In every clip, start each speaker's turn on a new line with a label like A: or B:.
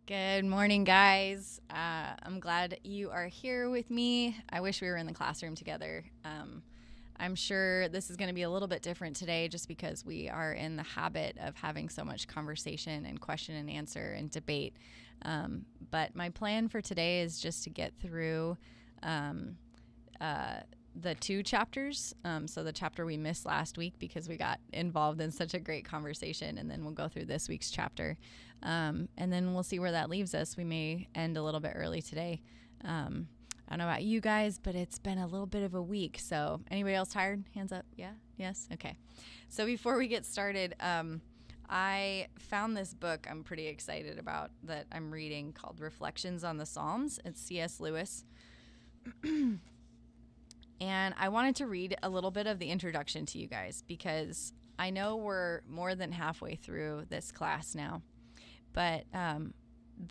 A: Good morning, guys. I'm glad you are here with me. I wish we were in the classroom together. I'm sure this is going to be a little bit different today just because we are in the habit of having so much conversation and question and answer and debate. But my plan for today is just to get through the two chapters. So the chapter we missed last week because we got involved in such a great conversation, and then we'll go through this week's chapter. And then we'll see where that leaves us. We may end a little bit early today. I don't know about you guys, but it's been a little bit of a week. So anybody else tired? Hands up. Yeah? Yes? Okay. So before we get started, I found this book I'm pretty excited about that I'm reading called Reflections on the Psalms. It's C.S. Lewis. And I wanted to read a little bit of the introduction to you guys because I know we're more than halfway through this class now. But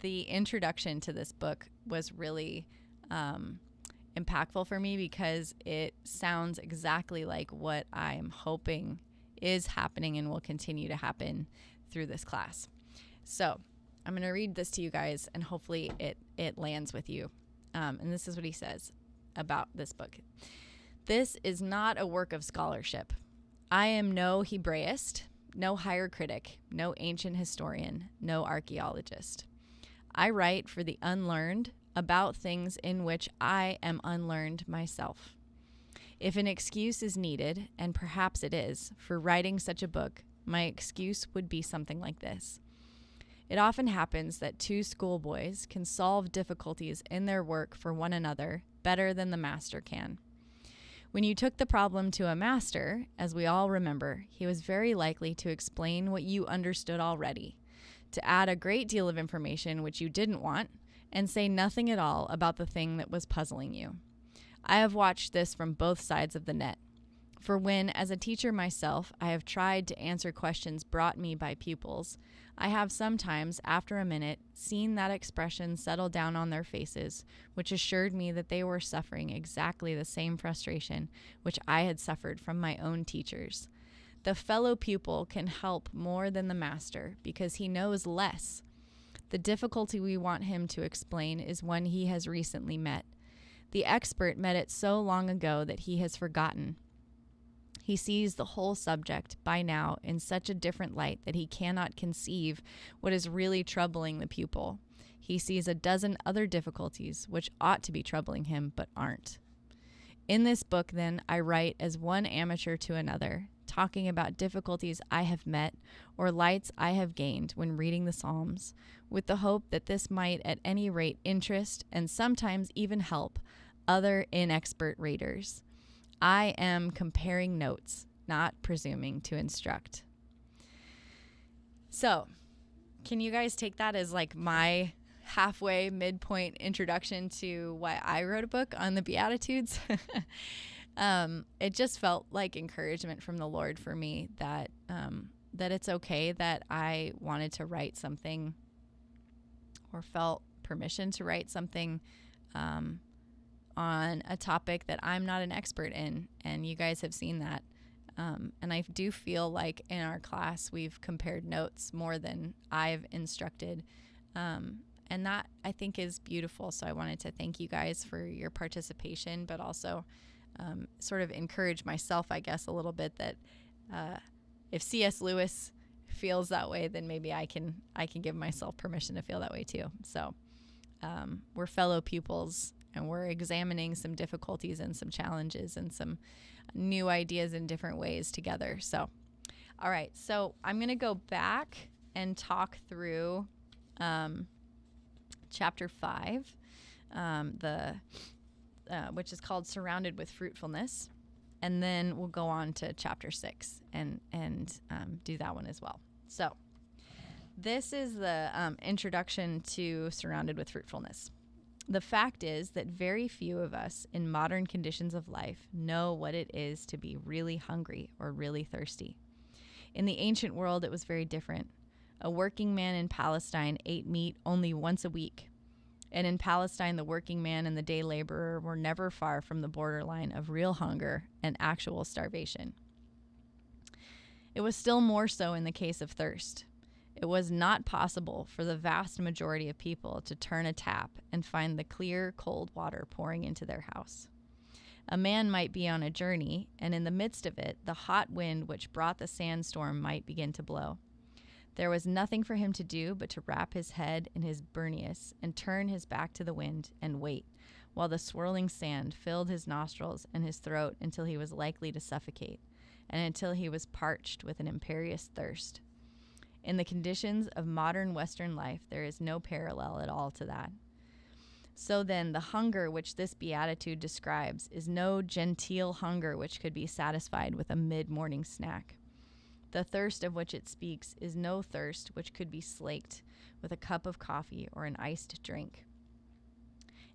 A: the introduction to this book was really impactful for me because it sounds exactly like what I'm hoping is happening and will continue to happen through this class. So I'm going to read this to you guys, and hopefully it lands with you. And this is what he says about this book. This is not a work of scholarship. I am no Hebraist, no higher critic, no ancient historian, no archaeologist. I write for the unlearned about things in which I am unlearned myself. If an excuse is needed, and perhaps it is, for writing such a book, my excuse would be something like this. It often happens that two schoolboys can solve difficulties in their work for one another better than the master can. When you took the problem to a master, as we all remember, he was very likely to explain what you understood already, to add a great deal of information which you didn't want, and say nothing at all about the thing that was puzzling you. I have watched this from both sides of the net. For when, as a teacher myself, I have tried to answer questions brought me by pupils, I have sometimes, after a minute, seen that expression settle down on their faces, which assured me that they were suffering exactly the same frustration which I had suffered from my own teachers. The fellow pupil can help more than the master because he knows less. The difficulty we want him to explain is one he has recently met. The expert met it so long ago that he has forgotten. He sees the whole subject by now in such a different light that he cannot conceive what is really troubling the pupil. He sees a dozen other difficulties which ought to be troubling him but aren't. In this book, then, I write as one amateur to another, talking about difficulties I have met or lights I have gained when reading the Psalms, with the hope that this might at any rate interest and sometimes even help other inexpert readers. I am comparing notes, not presuming to instruct. So, can you guys take that as like my halfway midpoint introduction to why I wrote a book on the Beattitudes? It just felt like encouragement from the Lord for me that it's okay that I wanted to write something or felt permission to write something on a topic that I'm not an expert in, and you guys have seen that. And I do feel like in our class we've compared notes more than I've instructed. And that I think is beautiful. So I wanted to thank you guys for your participation, but also sort of encourage myself, I guess, a little bit that if C.S. Lewis feels that way, then maybe I can give myself permission to feel that way too. So we're fellow pupils, and we're examining some difficulties and some challenges and some new ideas in different ways together. So, all right. So I'm going to go back and talk through chapter 5, which is called Surrounded with Fruitfulness. And then we'll go on to chapter 6 and do that one as well. So this is the introduction to Surrounded with Fruitfulness. The fact is that very few of us in modern conditions of life know what it is to be really hungry or really thirsty. In the ancient world, it was very different. A working man in Palestine ate meat only once a week. And in Palestine, the working man and the day laborer were never far from the borderline of real hunger and actual starvation. It was still more so in the case of thirst. It was not possible for the vast majority of people to turn a tap and find the clear, cold water pouring into their house. A man might be on a journey, and in the midst of it, the hot wind which brought the sandstorm might begin to blow. There was nothing for him to do but to wrap his head in his burnous and turn his back to the wind and wait, while the swirling sand filled his nostrils and his throat until he was likely to suffocate, and until he was parched with an imperious thirst. In the conditions of modern Western life, there is no parallel at all to that. So then, the hunger which this beatitude describes is no genteel hunger which could be satisfied with a mid-morning snack. The thirst of which it speaks is no thirst which could be slaked with a cup of coffee or an iced drink.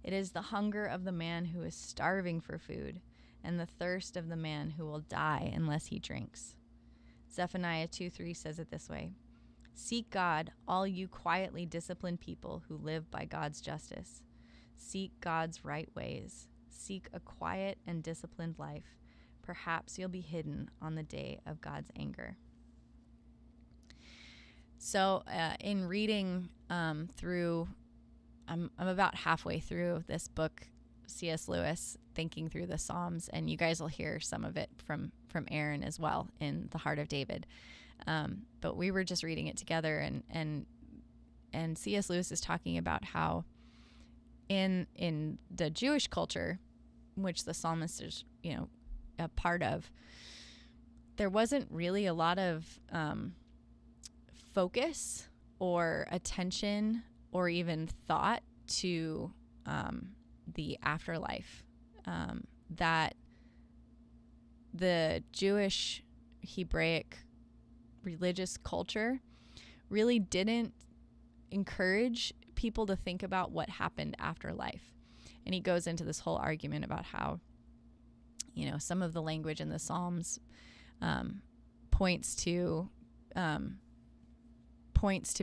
A: It is the hunger of the man who is starving for food, and the thirst of the man who will die unless he drinks. Zephaniah 2:3 says it this way: "Seek God, all you quietly disciplined people who live by God's justice. Seek God's right ways. Seek a quiet and disciplined life. Perhaps you'll be hidden on the day of God's anger." So in reading through, I'm about halfway through this book, C.S. Lewis, thinking through the Psalms, and you guys will hear some of it from Aaron as well in The Heart of David. But we were just reading it together, and C.S. Lewis is talking about how in the Jewish culture, which the psalmist is, a part of, there wasn't really a lot of focus or attention or even thought to the afterlife. That the Jewish Hebraic religious culture really didn't encourage people to think about what happened after life. And he goes into this whole argument about how, some of the language in the Psalms points to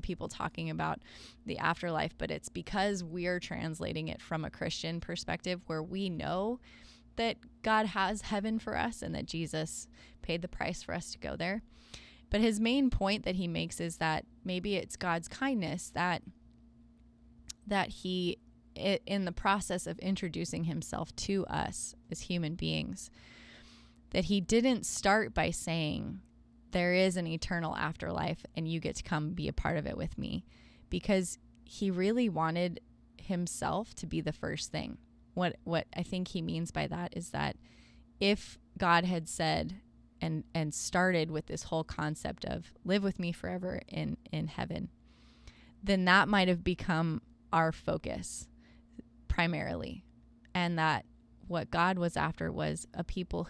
A: people talking about the afterlife, but it's because we're translating it from a Christian perspective where we know that God has heaven for us and that Jesus paid the price for us to go there. But his main point that he makes is that maybe it's God's kindness that he, in the process of introducing himself to us as human beings, that he didn't start by saying, there is an eternal afterlife and you get to come be a part of it with me, because he really wanted himself to be the first thing. What I think he means by that is that if God had said and started with this whole concept of live with me forever in heaven, then that might have become our focus primarily. And that what God was after was a people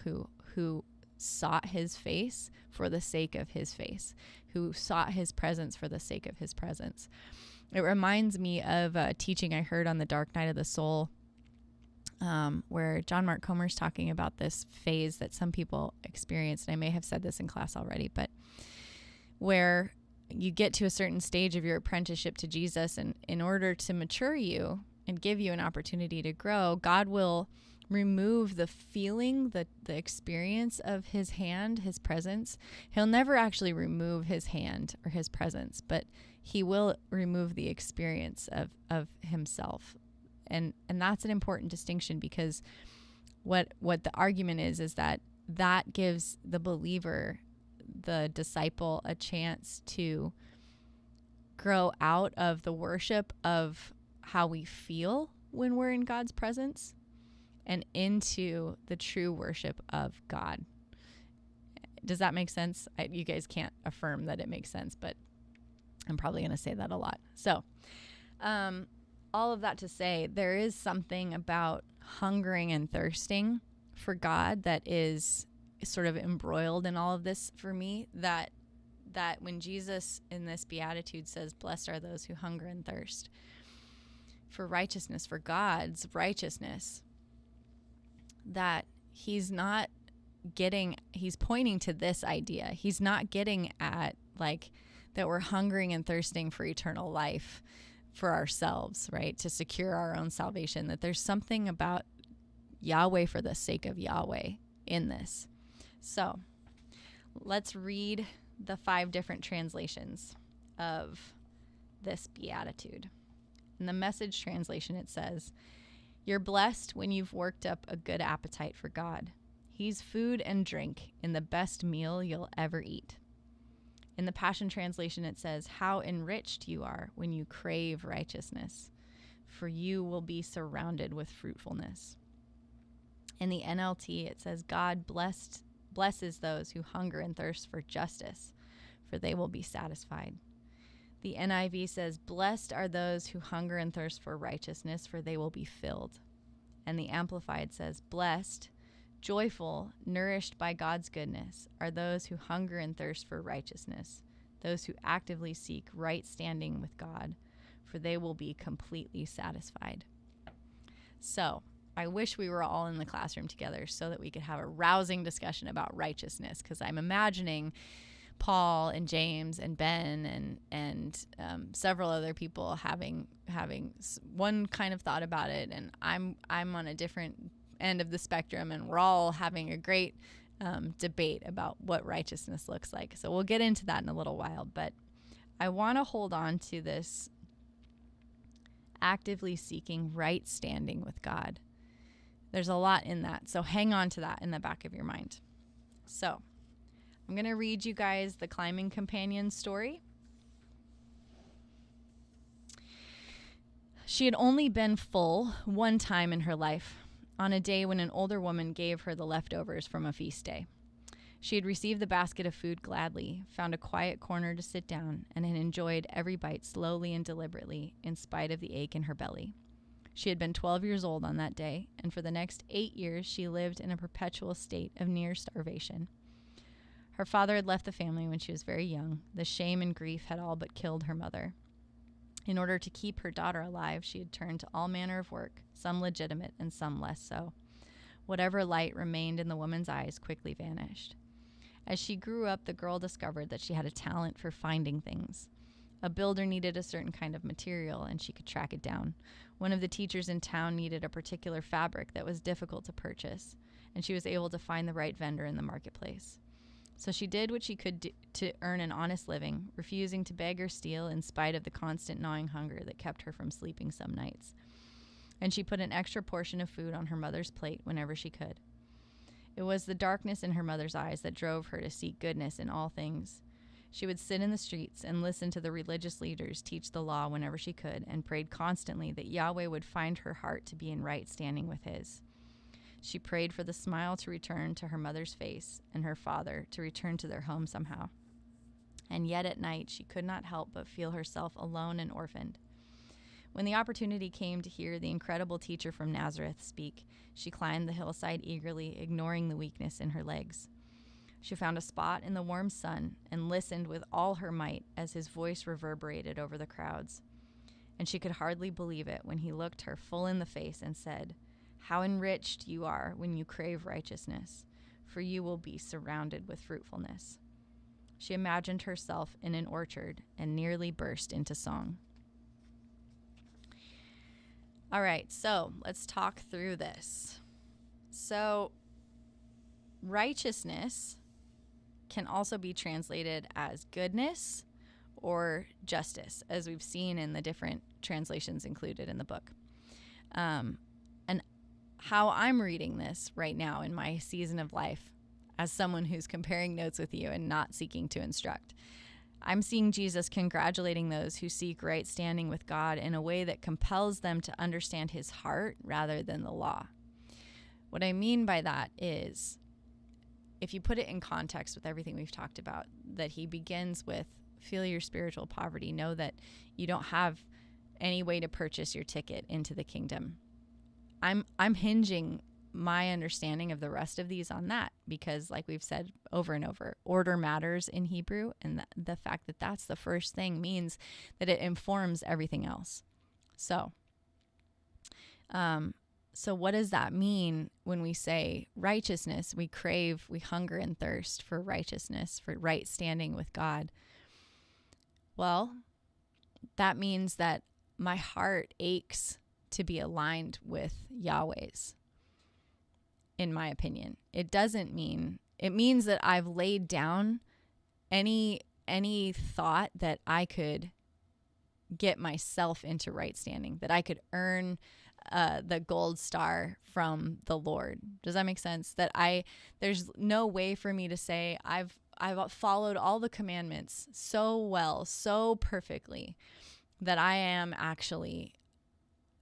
A: who sought his face for the sake of his face, who sought his presence for the sake of his presence. It reminds me of a teaching I heard on the Dark Night of the Soul, where John Mark Comer's talking about this phase that some people experience, and I may have said this in class already, but where you get to a certain stage of your apprenticeship to Jesus, and in order to mature you and give you an opportunity to grow, God will remove the feeling, the experience of his hand, his presence. He'll never actually remove his hand or his presence, but he will remove the experience of himself. And that's an important distinction, because what the argument is that gives the believer, the disciple, a chance to grow out of the worship of how we feel when we're in God's presence and into the true worship of God. Does that make sense? You guys can't affirm that it makes sense, but I'm probably going to say that a lot. So, all of that to say, there is something about hungering and thirsting for God that is sort of embroiled in all of this for me, that when Jesus in this beatitude says, blessed are those who hunger and thirst for righteousness, for God's righteousness, that he's pointing to this idea. He's not getting at that we're hungering and thirsting for eternal life for ourselves, right? To secure our own salvation, that there's something about Yahweh for the sake of Yahweh in this. So let's read the 5 different translations. of this beatitude. In the Message translation, it says, "You're blessed when you've worked up a good appetite for God. He's food and drink in the best meal you'll ever eat." In the Passion translation, it says, "How enriched you are when you crave righteousness, for you will be surrounded with fruitfulness." In the NLT, it says, "God blesses those who hunger and thirst for justice, for they will be satisfied." The NIV says, "Blessed are those who hunger and thirst for righteousness, for they will be filled." And the Amplified says, "Blessed, joyful, nourished by God's goodness are those who hunger and thirst for righteousness, those who actively seek right standing with God, for they will be completely satisfied." So, I wish we were all in the classroom together so that we could have a rousing discussion about righteousness, because I'm imagining Paul and James and Ben and several other people having one kind of thought about it, and I'm on a different end of the spectrum, and we're all having a great debate about what righteousness looks like. So we'll get into that in a little while, but I want to hold on to this actively seeking right standing with God. There's a lot in that, so hang on to that in the back of your mind. So I'm going to read you guys the climbing companion story. She had only been full one time in her life, on a day when an older woman gave her the leftovers from a feast day. She had received the basket of food gladly, found a quiet corner to sit down, and had enjoyed every bite slowly and deliberately, in spite of the ache in her belly. She had been 12 years old on that day, and for the next 8 years she lived in a perpetual state of near starvation. Her father had left the family when she was very young. The shame and grief had all but killed her mother. In order to keep her daughter alive, she had turned to all manner of work, some legitimate and some less so. Whatever light remained in the woman's eyes quickly vanished. As she grew up, the girl discovered that she had a talent for finding things. A builder needed a certain kind of material, and she could track it down. One of the teachers in town needed a particular fabric that was difficult to purchase, and she was able to find the right vendor in the marketplace. So she did what she could do to earn an honest living, refusing to beg or steal in spite of the constant gnawing hunger that kept her from sleeping some nights. And she put an extra portion of food on her mother's plate whenever she could. It was the darkness in her mother's eyes that drove her to seek goodness in all things. She would sit in the streets and listen to the religious leaders teach the law whenever she could, and prayed constantly that Yahweh would find her heart to be in right standing with his. She prayed for the smile to return to her mother's face and her father to return to their home somehow. And yet at night she could not help but feel herself alone and orphaned. When the opportunity came to hear the incredible teacher from Nazareth speak, she climbed the hillside eagerly, ignoring the weakness in her legs. She found a spot in the warm sun and listened with all her might as his voice reverberated over the crowds. And she could hardly believe it when he looked her full in the face and said, "How enriched you are when you crave righteousness, for you will be surrounded with fruitfulness." She imagined herself in an orchard and nearly burst into song. All right, so let's talk through this. So, righteousness can also be translated as goodness or justice, as we've seen in the different translations included in the book. And how I'm reading this right now in my season of life, as someone who's comparing notes with you and not seeking to instruct, I'm seeing Jesus congratulating those who seek right standing with God in a way that compels them to understand his heart rather than the law. What I mean by that is, if you put it in context with everything we've talked about, that he begins with, feel your spiritual poverty, know that you don't have any way to purchase your ticket into the kingdom. I'm hinging my understanding of the rest of these on that, because like we've said over and over, order matters in Hebrew, and the fact that that's the first thing means that it informs everything else. So what does that mean when we say righteousness? We crave, we hunger and thirst for righteousness, for right standing with God. Well, that means that my heart aches to be aligned with Yahweh's, in my opinion. It means that I've laid down any any thought that I could get myself into right standing, that I could earn the gold star from the Lord. Does that make sense? That there's no way for me to say I've followed all the commandments so well, so perfectly, that I am actually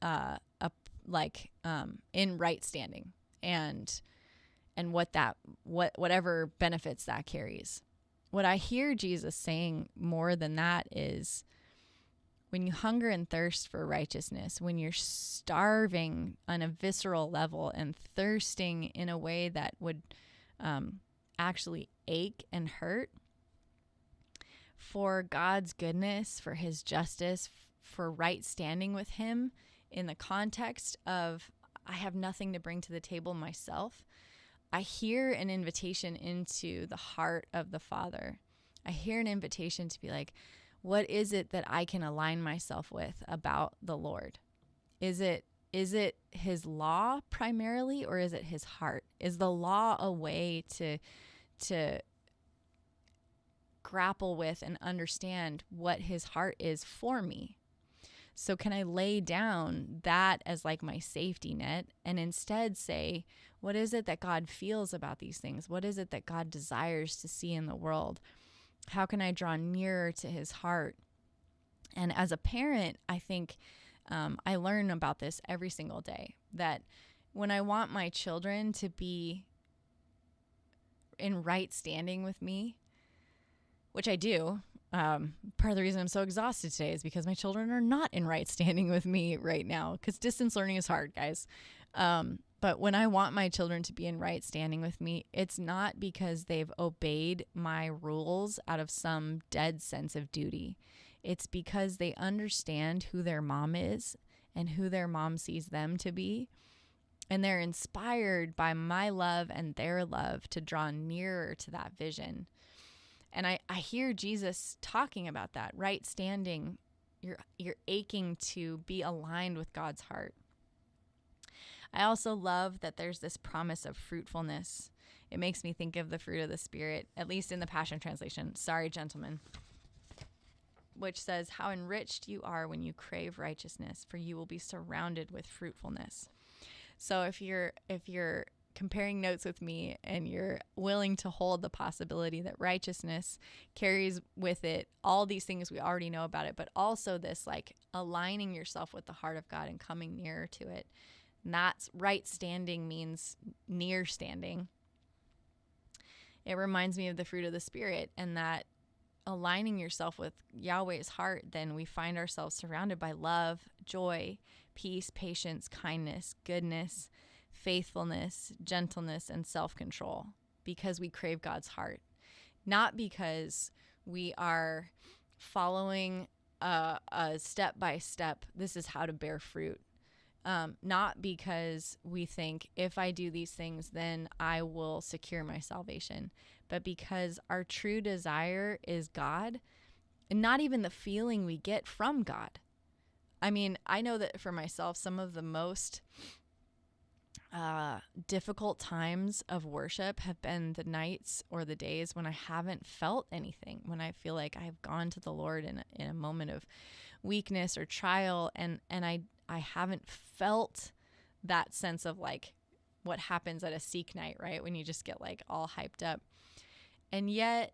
A: in right standing, and whatever benefits that carries. What I hear Jesus saying more than that is, when you hunger and thirst for righteousness, when you're starving on a visceral level and thirsting in a way that would actually ache and hurt for God's goodness, for his justice, for right standing with him, in the context of I have nothing to bring to the table myself, I hear an invitation into the heart of the Father. I hear an invitation to be like, what is it that I can align myself with about the Lord? Is it his law primarily, or is it his heart? Is the law a way to grapple with and understand what his heart is for me? So can I lay down that as like my safety net and instead say, what is it that God feels about these things? What is it that God desires to see in the world? How can I draw nearer to his heart? And as a parent, I think I learn about this every single day, that when I want my children to be in right standing with me, which I do, part of the reason I'm so exhausted today is because my children are not in right standing with me right now, because distance learning is hard, guys. But when I want my children to be in right standing with me, it's not because they've obeyed my rules out of some dead sense of duty. It's because they understand who their mom is and who their mom sees them to be. And they're inspired by my love and their love to draw nearer to that vision. And I hear Jesus talking about that, right standing. You're aching to be aligned with God's heart. I also love that there's this promise of fruitfulness. It makes me think of the fruit of the Spirit, at least in the Passion Translation. Sorry, gentlemen. Which says, how enriched you are when you crave righteousness, for you will be surrounded with fruitfulness. So if you're comparing notes with me and you're willing to hold the possibility that righteousness carries with it all these things we already know about it, but also this like aligning yourself with the heart of God and coming nearer to it. And that's right standing, means near standing. It reminds me of the fruit of the Spirit, and that aligning yourself with Yahweh's heart, then we find ourselves surrounded by love, joy, peace, patience, kindness, goodness, faithfulness, gentleness, and self-control, because we crave God's heart. Not because we are following a step-by-step, this is how to bear fruit. Not because we think if I do these things, then I will secure my salvation, but because our true desire is God, and not even the feeling we get from God. I mean, I know that for myself, some of the most difficult times of worship have been the nights or the days when I haven't felt anything, when I feel like I've gone to the Lord in a moment of weakness or trial, and I haven't felt that sense of like what happens at a Seek night, right? When you just get like all hyped up. And yet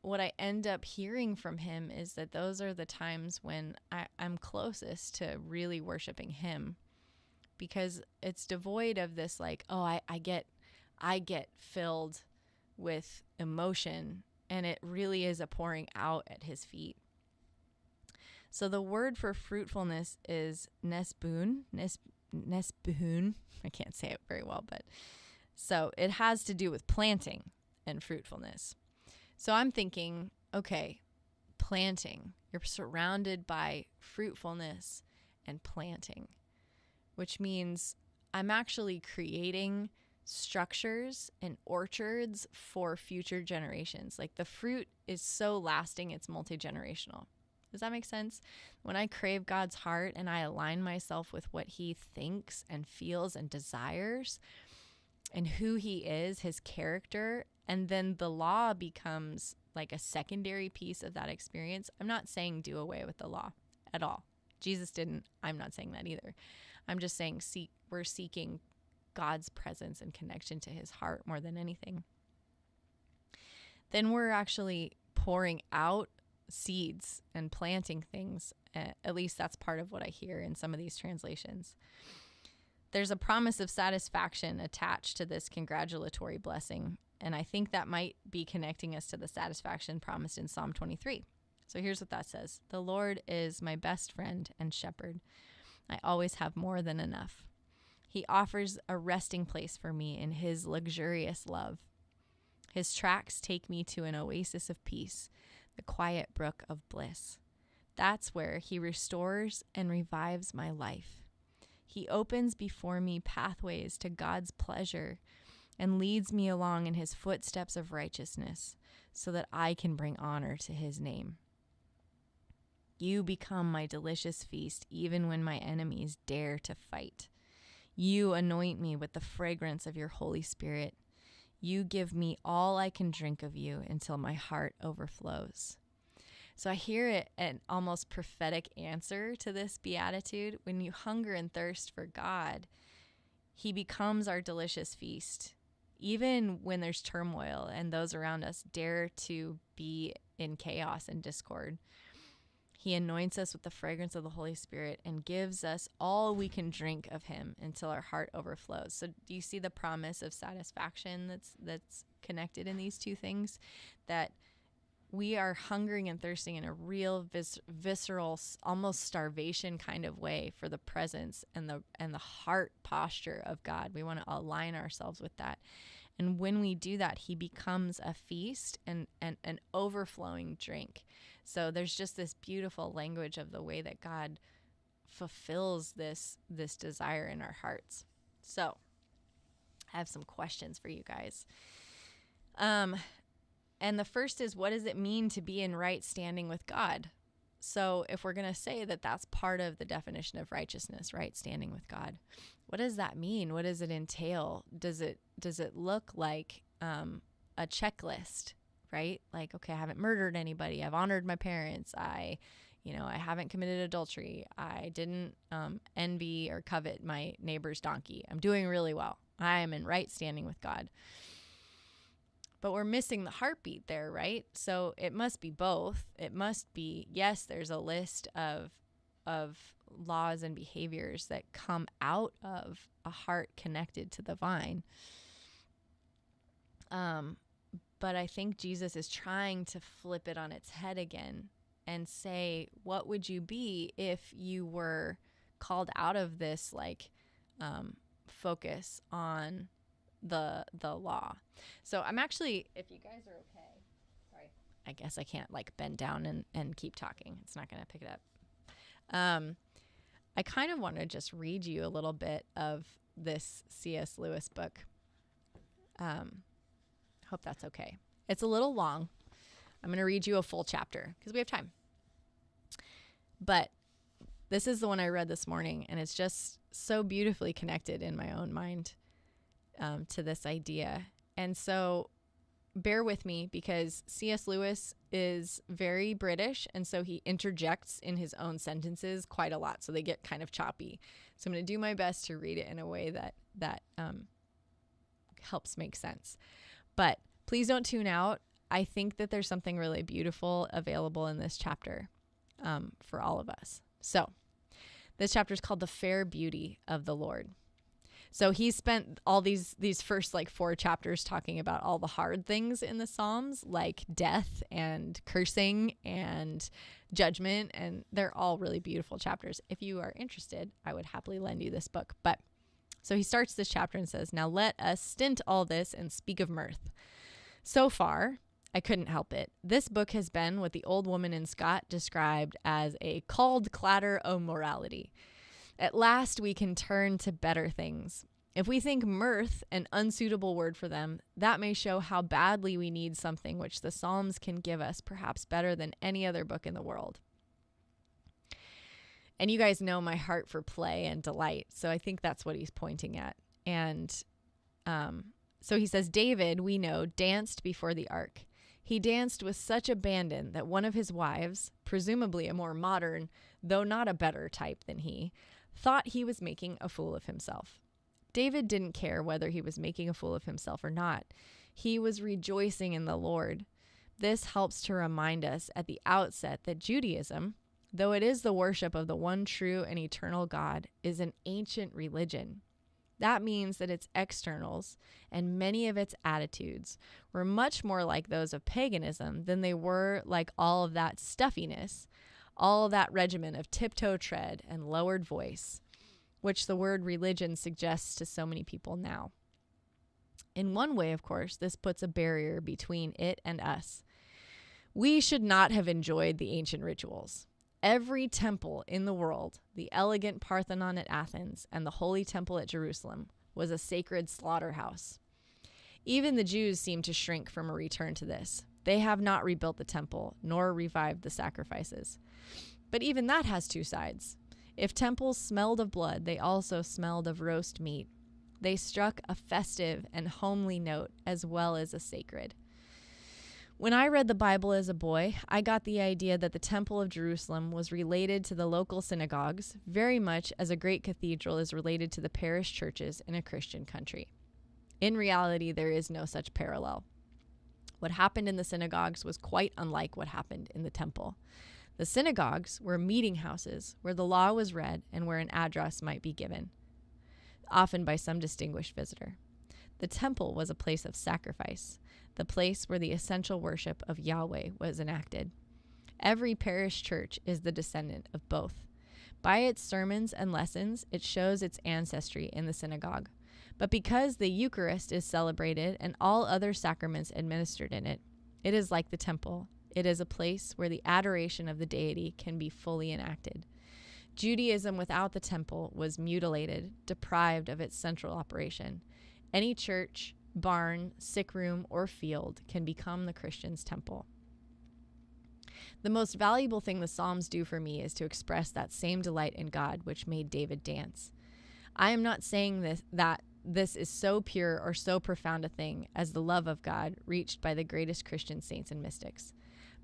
A: what I end up hearing from him is that those are the times when I'm closest to really worshiping him, because it's devoid of this like, oh, I get filled with emotion, and it really is a pouring out at his feet. So the word for fruitfulness is nesbun. I can't say it very well, but so it has to do with planting and fruitfulness. So I'm thinking, okay, planting. You're surrounded by fruitfulness and planting, which means I'm actually creating structures and orchards for future generations. Like the fruit is so lasting, it's multi-generational. Does that make sense? When I crave God's heart and I align myself with what he thinks and feels and desires and who he is, his character, and then the law becomes like a secondary piece of that experience. I'm not saying do away with the law at all. Jesus didn't. I'm not saying that either. I'm just saying we're seeking God's presence and connection to his heart more than anything. Then we're actually pouring out seeds and planting things. At least that's part of what I hear in some of these translations. There's a promise of satisfaction attached to this congratulatory blessing, and I think that might be connecting us to the satisfaction promised in Psalm 23. So here's what that says. The Lord is my best friend and shepherd. I always have more than enough. He offers a resting place for me in his luxurious love. His tracks take me to an oasis of peace, the quiet brook of bliss. That's where he restores and revives my life. He opens before me pathways to God's pleasure and leads me along in his footsteps of righteousness so that I can bring honor to his name. You become my delicious feast even when my enemies dare to fight. You anoint me with the fragrance of your Holy Spirit. You give me all I can drink of you until my heart overflows. So I hear it an almost prophetic answer to this beatitude. When you hunger and thirst for God, he becomes our delicious feast. Even when there's turmoil and those around us dare to be in chaos and discord, he anoints us with the fragrance of the Holy Spirit and gives us all we can drink of him until our heart overflows. So do you see the promise of satisfaction that's connected in these two things? That we are hungering and thirsting in a real visceral, almost starvation kind of way for the presence and the heart posture of God. We want to align ourselves with that. And when we do that, he becomes a feast and an overflowing drink. So there's just this beautiful language of the way that God fulfills this desire in our hearts. So I have some questions for you guys. And the first is, what does it mean to be in right standing with God? So if we're going to say that that's part of the definition of righteousness, right standing with God, what does that mean? What does it entail? Does it look like a checklist, right? Like, okay, I haven't murdered anybody. I've honored my parents. I haven't committed adultery. I didn't envy or covet my neighbor's donkey. I'm doing really well. I am in right standing with God. But we're missing the heartbeat there, right? So it must be both. It must be, yes, there's a list of laws and behaviors that come out of a heart connected to the vine. But I think Jesus is trying to flip it on its head again and say, what would you be if you were called out of this focus on the law? So I'm actually, if you guys are okay, sorry, I guess I can't bend down and keep talking. It's not going to pick it up. I kind of want to just read you a little bit of this C.S. Lewis book. Hope that's okay. It's a little long. I'm going to read you a full chapter because we have time. But this is the one I read this morning, and it's just so beautifully connected in my own mind to this idea. And so bear with me, because C.S. Lewis is very British, and so he interjects in his own sentences quite a lot, so they get kind of choppy. So I'm going to do my best to read it in a way that helps make sense. But please don't tune out. I think that there's something really beautiful available in this chapter for all of us. So this chapter is called The Fair Beauty of the Lord. So he spent all these first 4 chapters talking about all the hard things in the Psalms, like death and cursing and judgment, and they're all really beautiful chapters. If you are interested, I would happily lend you this book. But so he starts this chapter and says, "Now let us stint all this and speak of mirth. So far, I couldn't help it. This book has been what the old woman in Scott described as a called clatter o' morality. At last we can turn to better things. If we think mirth an unsuitable word for them, that may show how badly we need something which the Psalms can give us, perhaps better than any other book in the world." And you guys know my heart for play and delight, so I think that's what he's pointing at. And so he says, David, we know, danced before the ark. He danced with such abandon that one of his wives, presumably a more modern, though not a better type than he, thought he was making a fool of himself. David didn't care whether he was making a fool of himself or not. He was rejoicing in the Lord. This helps to remind us at the outset that Judaism, though it is the worship of the one true and eternal God, is an ancient religion. That means that its externals and many of its attitudes were much more like those of paganism than they were like all of that stuffiness, all of that regimen of tiptoe tread and lowered voice, which the word religion suggests to so many people now. In one way, of course, this puts a barrier between it and us. We should not have enjoyed the ancient rituals. Every temple in the world, the elegant Parthenon at Athens and the Holy Temple at Jerusalem, was a sacred slaughterhouse. Even the Jews seem to shrink from a return to this. They have not rebuilt the temple, nor revived the sacrifices. But even that has two sides. If temples smelled of blood, they also smelled of roast meat. They struck a festive and homely note as well as a sacred. When I read the Bible as a boy, I got the idea that the Temple of Jerusalem was related to the local synagogues, very much as a great cathedral is related to the parish churches in a Christian country. In reality, there is no such parallel. What happened in the synagogues was quite unlike what happened in the temple. The synagogues were meeting houses where the law was read and where an address might be given, often by some distinguished visitor. The temple was a place of sacrifice, the place where the essential worship of Yahweh was enacted. Every parish church is the descendant of both. By its sermons and lessons, it shows its ancestry in the synagogue. But because the Eucharist is celebrated and all other sacraments administered in it, it is like the temple. It is a place where the adoration of the deity can be fully enacted. Judaism without the temple was mutilated, deprived of its central operation. Any church, barn, sick room, or field can become the Christian's temple. The most valuable thing the Psalms do for me is to express that same delight in God which made David dance. I am not saying that this is so pure or so profound a thing as the love of God reached by the greatest Christian saints and mystics.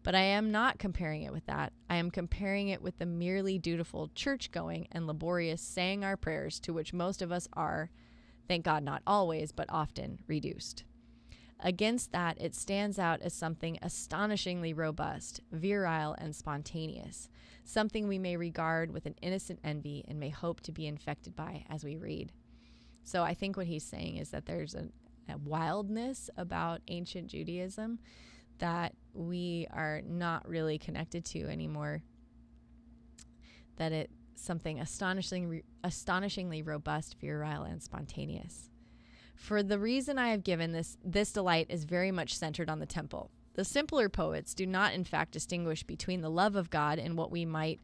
A: But I am not comparing it with that. I am comparing it with the merely dutiful church-going and laborious saying our prayers to which most of us are, thank God not always, but often, reduced. Against that, it stands out as something astonishingly robust, virile, and spontaneous, something we may regard with an innocent envy and may hope to be infected by as we read. So I think what he's saying is that there's a wildness about ancient Judaism that we are not really connected to anymore, that it's something astonishingly robust, virile, and spontaneous. For the reason I have given, this delight is very much centered on the temple. The simpler poets do not, in fact, distinguish between the love of God in what we might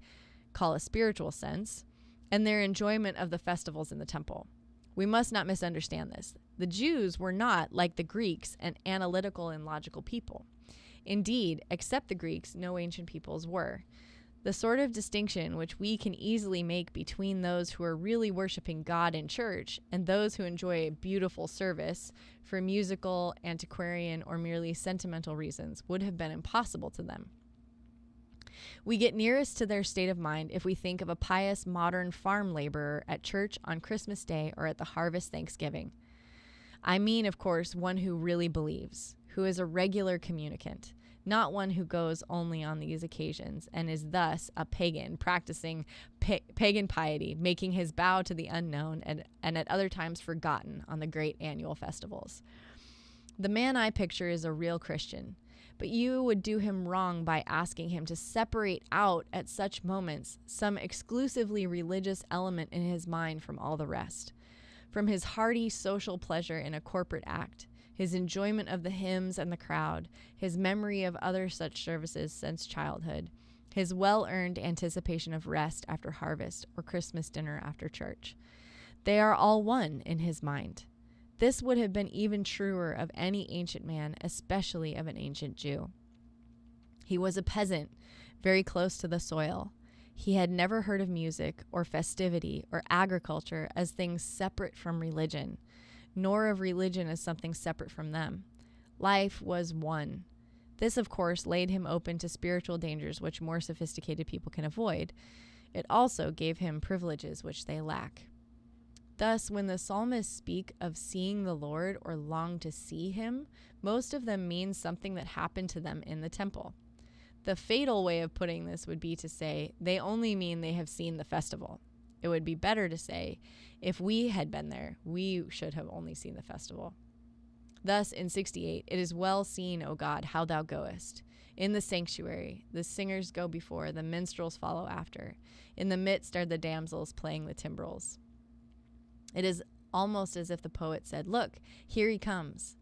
A: call a spiritual sense and their enjoyment of the festivals in the temple. We must not misunderstand this. The Jews were not, like the Greeks, an analytical and logical people. Indeed, except the Greeks, no ancient peoples were. The sort of distinction which we can easily make between those who are really worshiping God in church and those who enjoy a beautiful service for musical, antiquarian, or merely sentimental reasons would have been impossible to them. We get nearest to their state of mind if we think of a pious modern farm laborer at church on Christmas Day or at the harvest Thanksgiving. I mean, of course, one who really believes, who is a regular communicant, not one who goes only on these occasions and is thus a pagan, practicing pagan piety, making his bow to the unknown and at other times forgotten on the great annual festivals. The man I picture is a real Christian, but you would do him wrong by asking him to separate out at such moments some exclusively religious element in his mind from all the rest. From his hearty social pleasure in a corporate act, his enjoyment of the hymns and the crowd, his memory of other such services since childhood, his well-earned anticipation of rest after harvest or Christmas dinner after church. They are all one in his mind. This would have been even truer of any ancient man, especially of an ancient Jew. He was a peasant, very close to the soil. He had never heard of music or festivity or agriculture as things separate from religion, nor of religion as something separate from them. Life was one. This, of course, laid him open to spiritual dangers which more sophisticated people can avoid. It also gave him privileges which they lack. Thus, when the psalmists speak of seeing the Lord or long to see him, most of them mean something that happened to them in the temple. The fatal way of putting this would be to say they only mean they have seen the festival. It would be better to say, if we had been there, we should have only seen the festival. Thus, in 68, it is well seen, O God, how thou goest. In the sanctuary, the singers go before, the minstrels follow after. In the midst are the damsels playing the timbrels. It is almost as if the poet said, look, here he comes.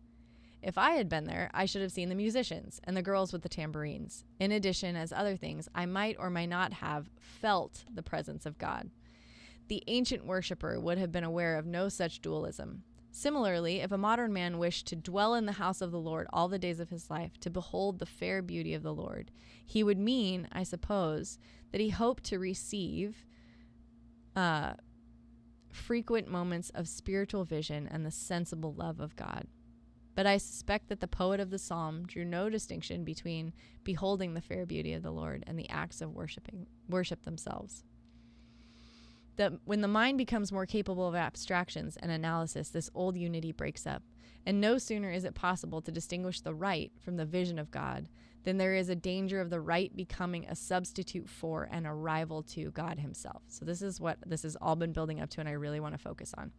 A: If I had been there, I should have seen the musicians and the girls with the tambourines. In addition, as other things, I might or might not have felt the presence of God. The ancient worshiper would have been aware of no such dualism. Similarly, if a modern man wished to dwell in the house of the Lord all the days of his life, to behold the fair beauty of the Lord, he would mean, I suppose, that he hoped to receive frequent moments of spiritual vision and the sensible love of God. But I suspect that the poet of the psalm drew no distinction between beholding the fair beauty of the Lord and the acts of worship themselves. When the mind becomes more capable of abstractions and analysis, this old unity breaks up, and no sooner is it possible to distinguish the right from the vision of God than there is a danger of the right becoming a substitute for and a rival to God himself. So this is what this has all been building up to, and I really want to focus on.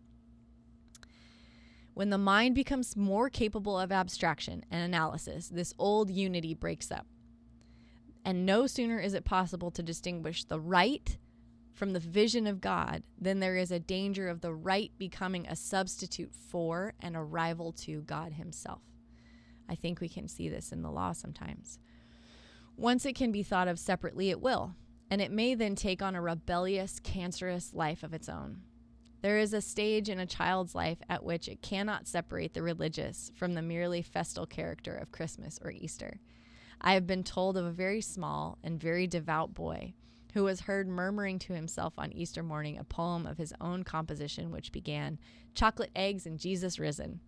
A: When the mind becomes more capable of abstraction and analysis, this old unity breaks up. And no sooner is it possible to distinguish the right from the vision of God than there is a danger of the right becoming a substitute for and a rival to God himself. I think we can see this in the law sometimes. Once it can be thought of separately, it will, and it may then take on a rebellious, cancerous life of its own. There is a stage in a child's life at which it cannot separate the religious from the merely festal character of Christmas or Easter. I have been told of a very small and very devout boy who was heard murmuring to himself on Easter morning a poem of his own composition which began, "Chocolate eggs and Jesus risen."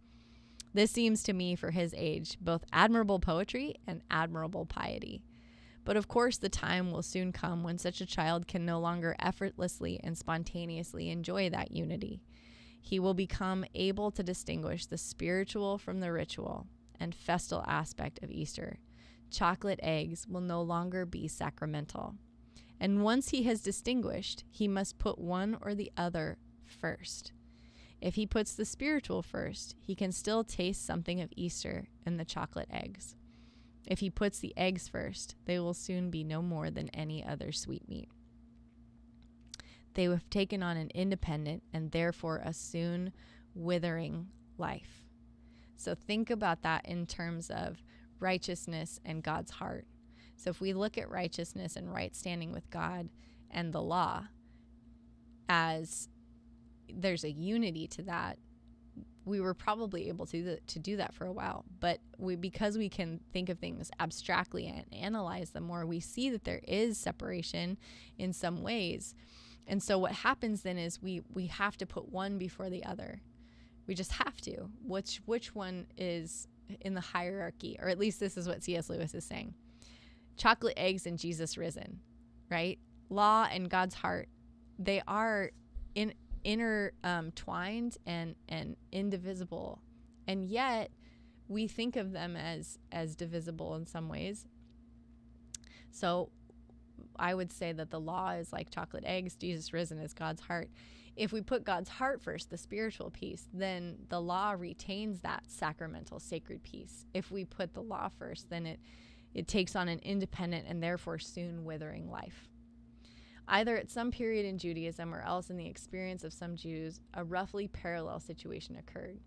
A: This seems to me, for his age, both admirable poetry and admirable piety. But of course the time will soon come when such a child can no longer effortlessly and spontaneously enjoy that unity. He will become able to distinguish the spiritual from the ritual and festal aspect of Easter. Chocolate eggs will no longer be sacramental. And once he has distinguished, he must put one or the other first. If he puts the spiritual first, he can still taste something of Easter in the chocolate eggs. If he puts the eggs first, they will soon be no more than any other sweetmeat. They have taken on an independent and therefore a soon withering life. So think about that in terms of righteousness and God's heart. So if we look at righteousness and right standing with God and the law as there's a unity to that, we were probably able to do that for a while. But because we can think of things abstractly and analyze them more, we see that there is separation in some ways. And so what happens then is we have to put one before the other. We just have to. Which one is in the hierarchy? Or at least this is what C.S. Lewis is saying. Chocolate eggs and Jesus risen, right? Law and God's heart, they are intertwined and indivisible, and yet we think of them as divisible in some ways. So I would say that the law is like chocolate eggs, Jesus risen is God's heart. If we put God's heart first, the spiritual piece, then the law retains that sacramental, sacred piece. If we put the law first, then it takes on an independent and therefore soon withering life. Either at some period in Judaism or else in the experience of some Jews, a roughly parallel situation occurred.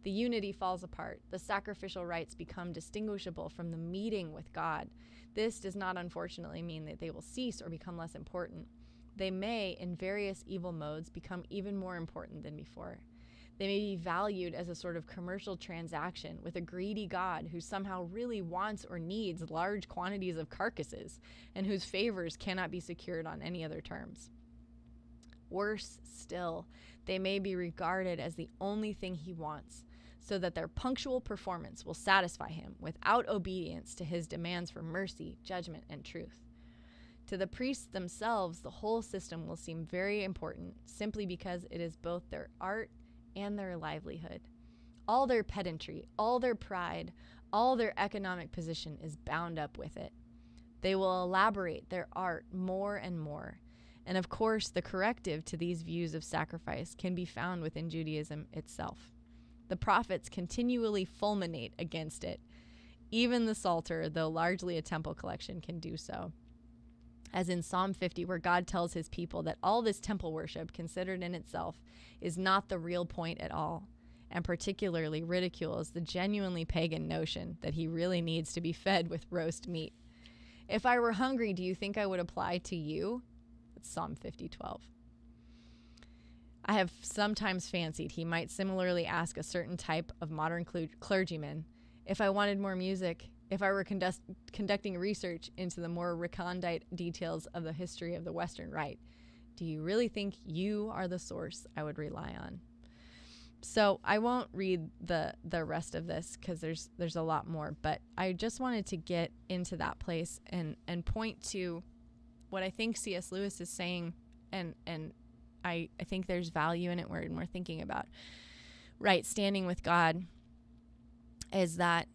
A: The unity falls apart. The sacrificial rites become distinguishable from the meeting with God. This does not unfortunately mean that they will cease or become less important. They may, in various evil modes, become even more important than before. They may be valued as a sort of commercial transaction with a greedy God who somehow really wants or needs large quantities of carcasses and whose favors cannot be secured on any other terms. Worse still, they may be regarded as the only thing he wants, so that their punctual performance will satisfy him without obedience to his demands for mercy, judgment, and truth. To the priests themselves, the whole system will seem very important simply because it is both their art and their livelihood. All their pedantry, all their pride, all their economic position is bound up with it. They will elaborate their art more and more. And of course, the corrective to these views of sacrifice can be found within Judaism itself. The prophets continually fulminate against it. Even the Psalter, though largely a temple collection, can do so. As in Psalm 50, where God tells his people that all this temple worship, considered in itself, is not the real point at all, and particularly ridicules the genuinely pagan notion that he really needs to be fed with roast meat. If I were hungry, do you think I would apply to you? It's Psalm 50:12. I have sometimes fancied he might similarly ask a certain type of modern clergyman, if I wanted more music, if I were conducting research into the more recondite details of the history of the Western Rite, do you really think you are the source I would rely on? So I won't read the rest of this because there's a lot more, but I just wanted to get into that place and point to what I think C.S. Lewis is saying, and I think there's value in it when we're thinking about right standing with God, is that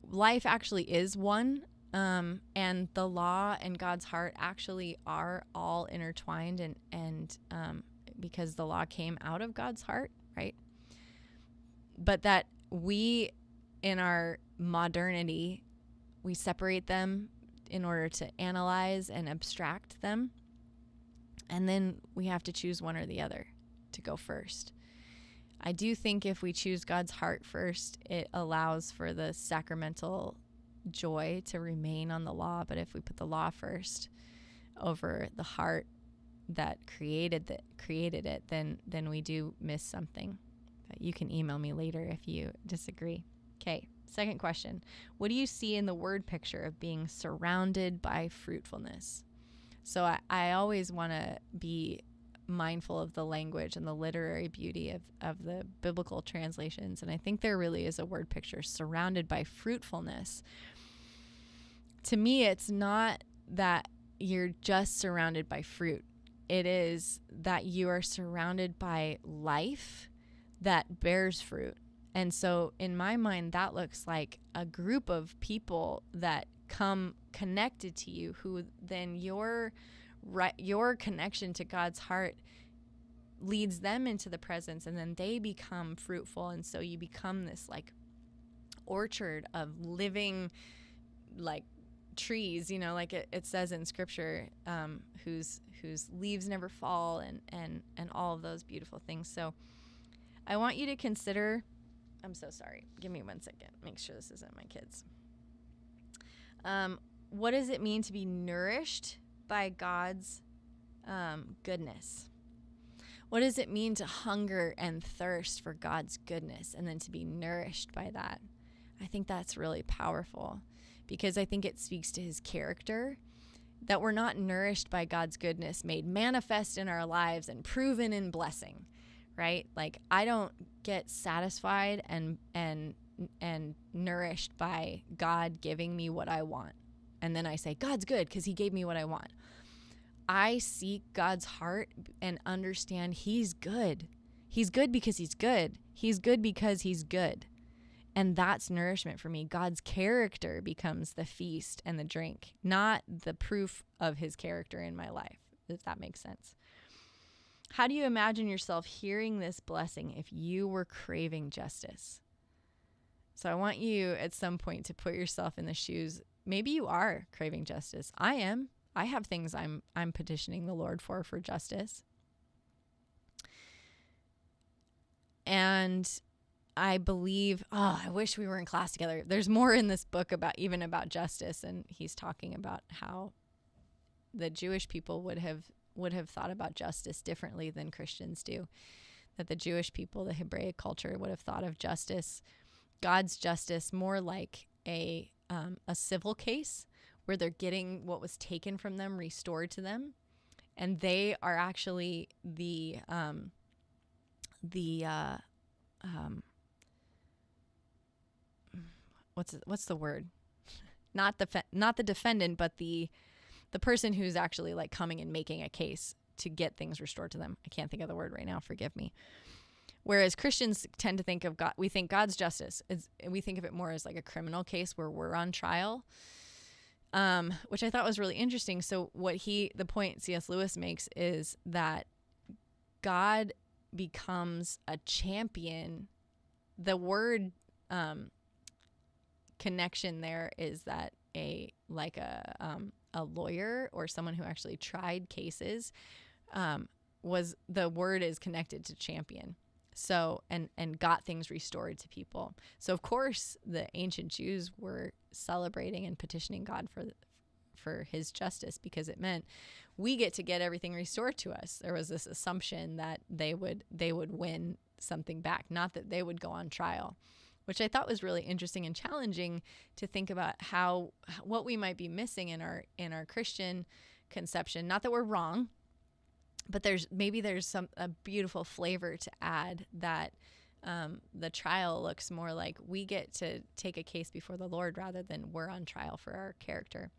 A: life actually is one, and the law and God's heart actually are all intertwined, and because the law came out of God's heart, right? But that we, in our modernity, we separate them in order to analyze and abstract them. And then we have to choose one or the other to go first. I do think if we choose God's heart first, it allows for the sacramental joy to remain on the law. But if we put the law first over the heart that created it, then we do miss something. But you can email me later if you disagree. Okay, second question. What do you see in the word picture of being surrounded by fruitfulness? So I always want to be mindful of the language and the literary beauty of the biblical translations. And I think there really is a word picture, surrounded by fruitfulness. To me, it's not that you're just surrounded by fruit. It is that you are surrounded by life that bears fruit. And so in my mind, that looks like a group of people that come connected to you, who then your connection to God's heart leads them into the presence, and then they become fruitful. And so you become this like orchard of living like trees, like it says in scripture, whose leaves never fall, and all of those beautiful things. So I want you to consider, I'm so sorry, give me 1 second, make sure this isn't my kids. What does it mean to be nourished by God's goodness? What does it mean to hunger and thirst for God's goodness and then to be nourished by that? I think that's really powerful, because I think it speaks to his character, that we're not nourished by God's goodness made manifest in our lives and proven in blessing, right? Like, I don't get satisfied and nourished by God giving me what I want. And then I say, God's good because he gave me what I want. I seek God's heart and understand he's good. He's good because he's good. He's good because he's good. And that's nourishment for me. God's character becomes the feast and the drink, not the proof of his character in my life, if that makes sense. How do you imagine yourself hearing this blessing if you were craving justice? So I want you at some point to put yourself in the shoes. Maybe you are craving justice. I am. I have things I'm petitioning the Lord for justice. And I believe, I wish we were in class together. There's more in this book about justice, and he's talking about how the Jewish people would have thought about justice differently than Christians do. That the Jewish people, the Hebraic culture, would have thought of justice, God's justice, more like a civil case where they're getting what was taken from them restored to them, and they are actually the what's the word? Not the defendant, but the person who's actually like coming and making a case to get things restored to them. I can't think of the word right now. Forgive me. Whereas Christians tend to think of God, we think God's justice we think of it more as like a criminal case where we're on trial, which I thought was really interesting. So the point C.S. Lewis makes is that God becomes a champion. The word connection there is that a lawyer or someone who actually tried cases the word is connected to champion. So and got things restored to people. So of course the ancient Jews were celebrating and petitioning God for his justice, because it meant we get to get everything restored to us. There was this assumption that they would win something back, not that they would go on trial, which I thought was really interesting and challenging to think about what we might be missing in our Christian conception. Not that we're wrong, but there's a beautiful flavor to add that the trial looks more like we get to take a case before the Lord rather than we're on trial for our character.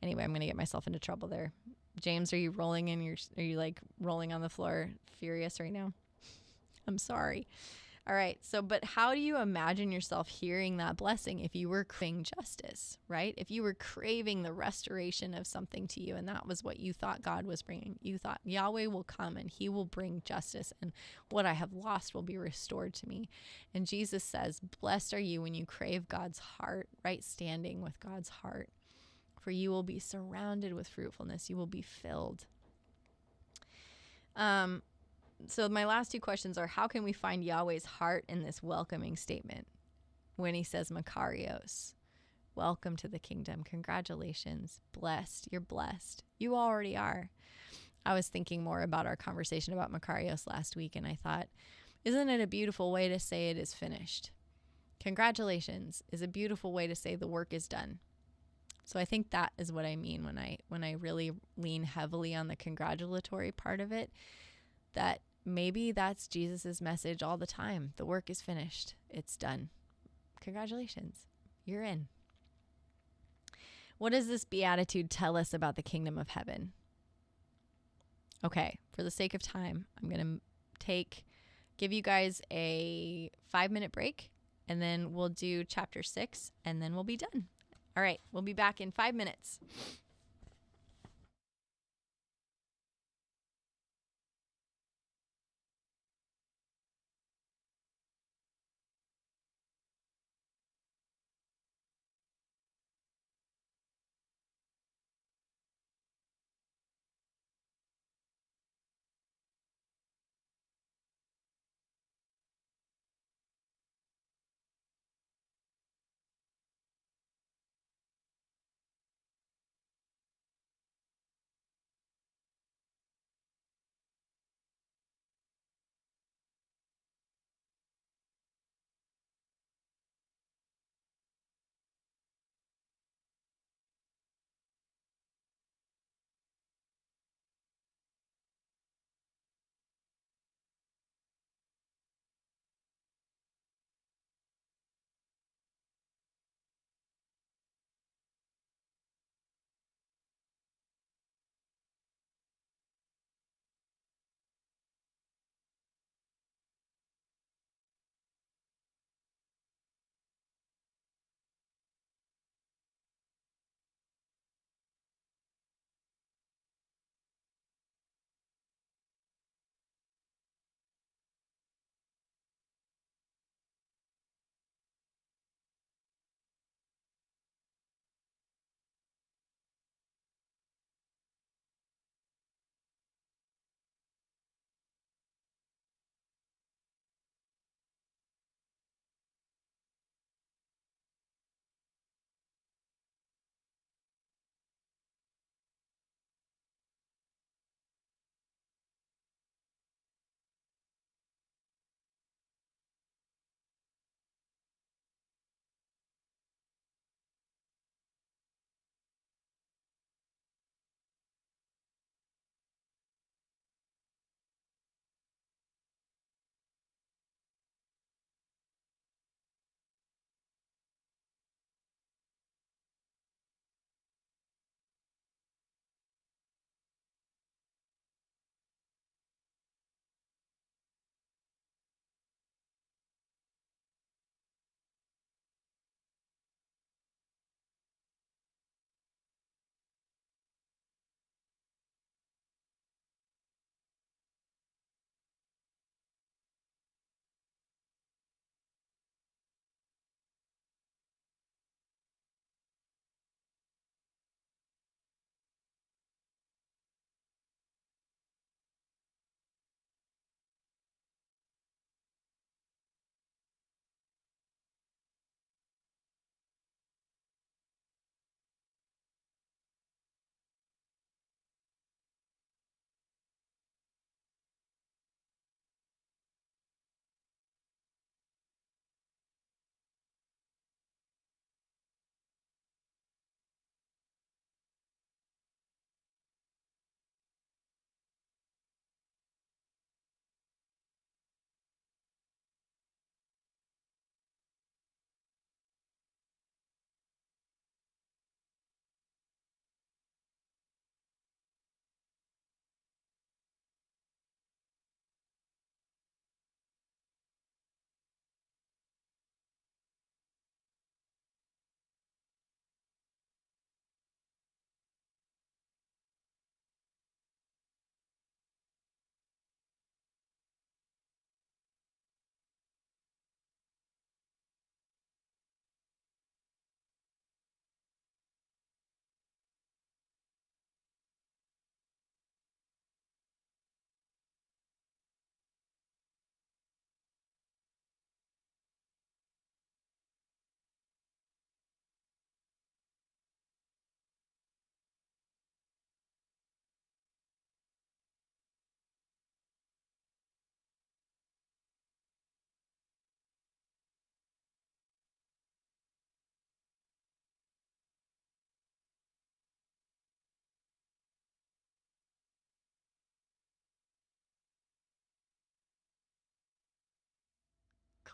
A: Anyway, I'm going to get myself into trouble there. James, are you rolling are you like rolling on the floor furious right now? I'm sorry. All right. So, but how do you imagine yourself hearing that blessing if you were craving justice, right? If you were craving the restoration of something to you and that was what you thought God was bringing, you thought Yahweh will come and he will bring justice and what I have lost will be restored to me. And Jesus says, blessed are you when you crave God's heart, right standing with God's heart, for you will be surrounded with fruitfulness. You will be filled. So my last two questions are, how can we find Yahweh's heart in this welcoming statement when he says Makarios, welcome to the kingdom, congratulations, blessed, you're blessed. You already are. I was thinking more about our conversation about Makarios last week, and I thought, isn't it a beautiful way to say it is finished? Congratulations is a beautiful way to say the work is done. So I think that is what I mean when I really lean heavily on the congratulatory part of it, that maybe that's Jesus's message all the time. The work is finished. It's done. Congratulations. You're in. What does this beatitude tell us about the kingdom of heaven? Okay, for the sake of time, I'm going to give you guys a 5-minute break, and then we'll do chapter 6, and then we'll be done. All right, we'll be back in 5 minutes.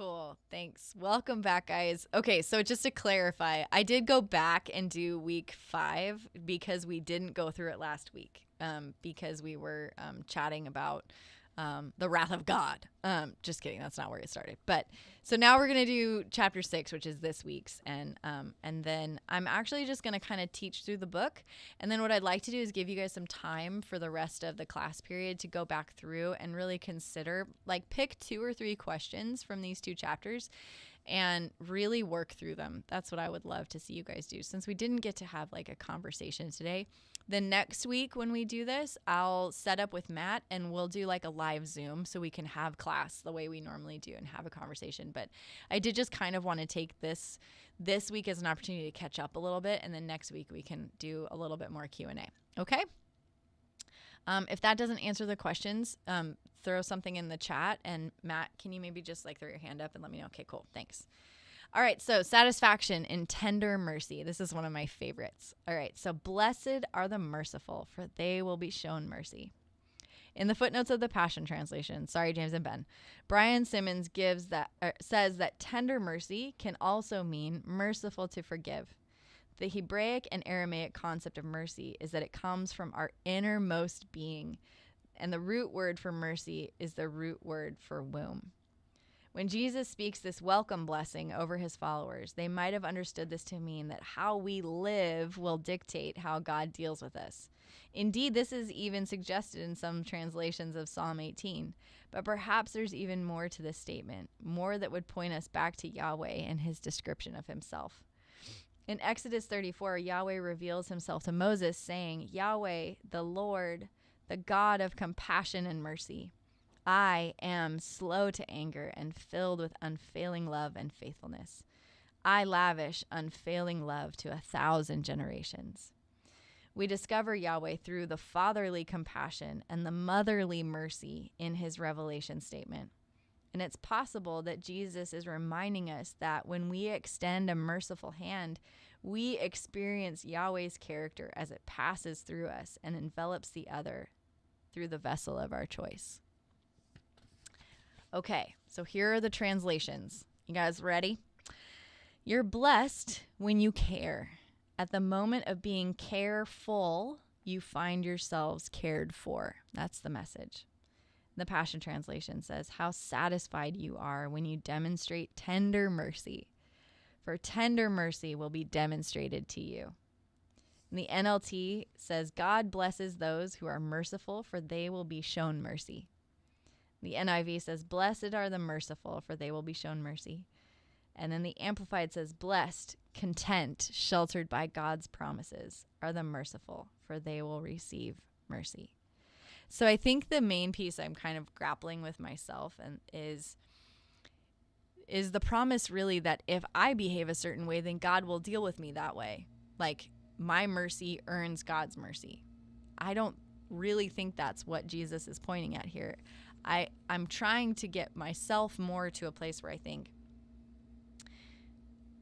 A: Cool. Thanks. Welcome back, guys. Okay, so just to clarify, I did go back and do week 5 because we didn't go through it last week because we were chatting about the wrath of God. Just kidding. That's not where it started. But so now we're going to do chapter 6, which is this week's. And then I'm actually just going to kind of teach through the book. And then what I'd like to do is give you guys some time for the rest of the class period to go back through and really consider, like, pick 2 or 3 questions from these 2 chapters and really work through them. That's what I would love to see you guys do. Since we didn't get to have like a conversation today, then next week when we do this, I'll set up with Matt and we'll do like a live Zoom so we can have class the way we normally do and have a conversation. But I did just kind of want to take this week as an opportunity to catch up a little bit, and then next week we can do a little bit more Q&A. Okay? If that doesn't answer the questions, throw something in the chat. And Matt, can you maybe just like throw your hand up and let me know? Okay, cool. Thanks. All right. So satisfaction in tender mercy. This is one of my favorites. All right. So blessed are the merciful, for they will be shown mercy. In the footnotes of the Passion Translation, sorry, James and Ben, Brian Simmons says that tender mercy can also mean merciful to forgive. The Hebraic and Aramaic concept of mercy is that it comes from our innermost being, and the root word for mercy is the root word for womb. When Jesus speaks this welcome blessing over his followers, they might have understood this to mean that how we live will dictate how God deals with us. Indeed, this is even suggested in some translations of Psalm 18, but perhaps there's even more to this statement, more that would point us back to Yahweh and his description of himself. In Exodus 34, Yahweh reveals himself to Moses, saying, Yahweh, the Lord, the God of compassion and mercy. I am slow to anger and filled with unfailing love and faithfulness. I lavish unfailing love to 1,000 generations. We discover Yahweh through the fatherly compassion and the motherly mercy in his revelation statement. And it's possible that Jesus is reminding us that when we extend a merciful hand, we experience Yahweh's character as it passes through us and envelops the other through the vessel of our choice. Okay, so here are the translations. You guys ready? You're blessed when you care. At the moment of being careful, you find yourselves cared for. That's the message. The Passion Translation says, how satisfied you are when you demonstrate tender mercy, for tender mercy will be demonstrated to you. And the NLT says, God blesses those who are merciful, for they will be shown mercy. The NIV says, blessed are the merciful, for they will be shown mercy. And then the Amplified says, blessed, content, sheltered by God's promises are the merciful, for they will receive mercy. So I think the main piece I'm kind of grappling with myself and is the promise really that if I behave a certain way, then God will deal with me that way. Like my mercy earns God's mercy. I don't really think that's what Jesus is pointing at here. I'm trying to get myself more to a place where I think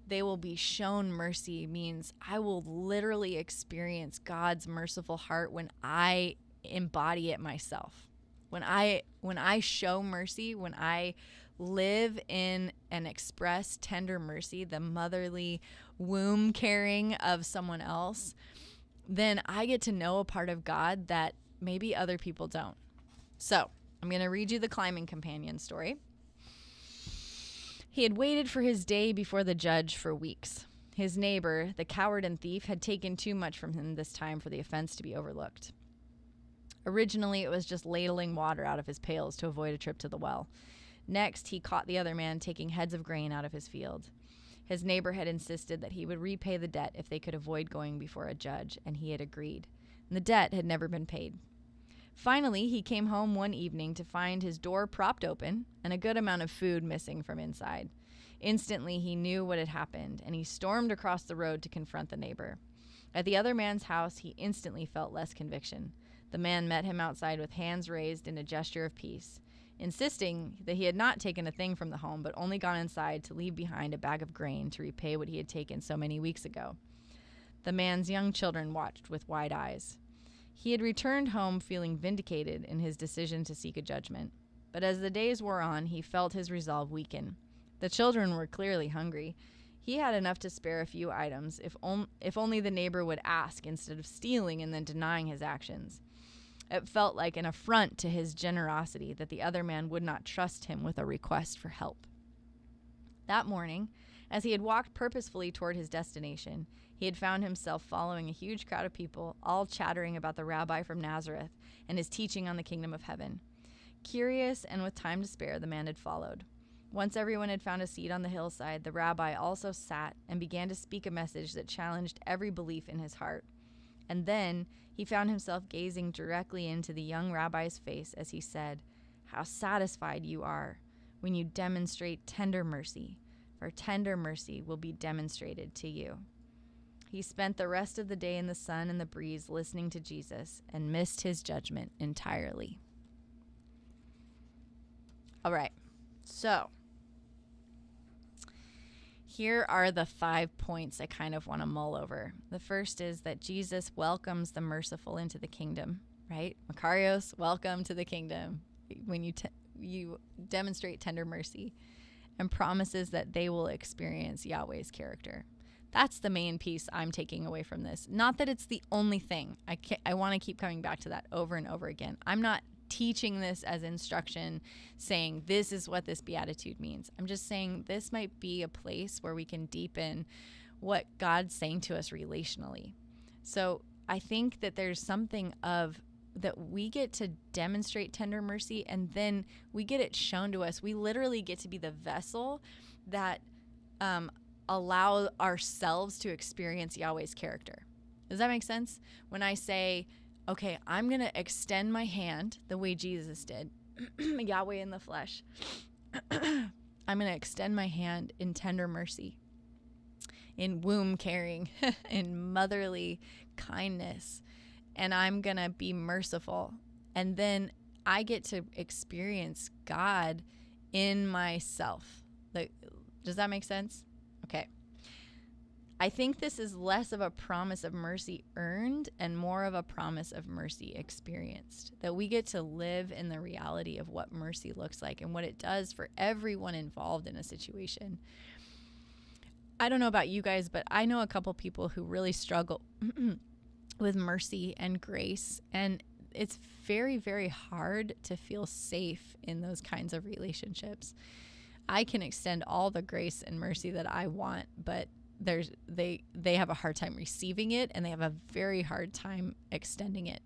A: they will be shown mercy means I will literally experience God's merciful heart when I embody it myself. When I show mercy, when I live in and express tender mercy, the motherly womb carrying of someone else, then I get to know a part of God that maybe other people don't. So I'm going to read you the climbing companion story. He had waited for his day before the judge for weeks. His neighbor, the coward and thief, had taken too much from him this time for the offense to be overlooked. Originally, it was just ladling water out of his pails to avoid a trip to the well. Next, he caught the other man taking heads of grain out of his field. His neighbor had insisted that he would repay the debt if they could avoid going before a judge, and he had agreed. And the debt had never been paid. Finally, he came home one evening to find his door propped open and a good amount of food missing from inside. Instantly, he knew what had happened, and he stormed across the road to confront the neighbor. At the other man's house, he instantly felt less conviction. The man met him outside with hands raised in a gesture of peace, insisting that he had not taken a thing from the home, but only gone inside to leave behind a bag of grain to repay what he had taken so many weeks ago. The man's young children watched with wide eyes. He had returned home feeling vindicated in his decision to seek a judgment. But as the days wore on, he felt his resolve weaken. The children were clearly hungry. He had enough to spare a few items, if only the neighbor would ask instead of stealing and then denying his actions. It felt like an affront to his generosity that the other man would not trust him with a request for help. That morning, as he had walked purposefully toward his destination, he had found himself following a huge crowd of people, all chattering about the rabbi from Nazareth and his teaching on the kingdom of heaven. Curious and with time to spare, the man had followed. Once everyone had found a seat on the hillside, the rabbi also sat and began to speak a message that challenged every belief in his heart. And then he found himself gazing directly into the young rabbi's face as he said, "How satisfied you are when you demonstrate tender mercy, for tender mercy will be demonstrated to you." He spent the rest of the day in the sun and the breeze listening to Jesus and missed his judgment entirely. All right, so here are the 5 points I kind of want to mull over. The first is that Jesus welcomes the merciful into the kingdom, right? Makarios, welcome to the kingdom. When you demonstrate tender mercy, and promises that they will experience Yahweh's character. That's the main piece I'm taking away from this. Not that it's the only thing. I want to keep coming back to that over and over again. I'm not teaching this as instruction, saying this is what this beatitude means. I'm just saying this might be a place where we can deepen what God's saying to us relationally. So I think that there's something of that we get to demonstrate tender mercy, and then we get it shown to us. We literally get to be the vessel that allow ourselves to experience Yahweh's character. Does that make sense? When I say, okay, I'm going to extend my hand the way Jesus did, Yahweh in the flesh. I'm going to extend my hand in tender mercy, in womb caring, in motherly kindness, and I'm going to be merciful. And then I get to experience God in myself. Does that make sense? Okay. I think this is less of a promise of mercy earned and more of a promise of mercy experienced, that we get to live in the reality of what mercy looks like and what it does for everyone involved in a situation. I don't know about you guys, but I know a couple people who really struggle with mercy and grace, and it's very, very hard to feel safe in those kinds of relationships. I can extend all the grace and mercy that I want, but they have a hard time receiving it, and they have a very hard time extending it.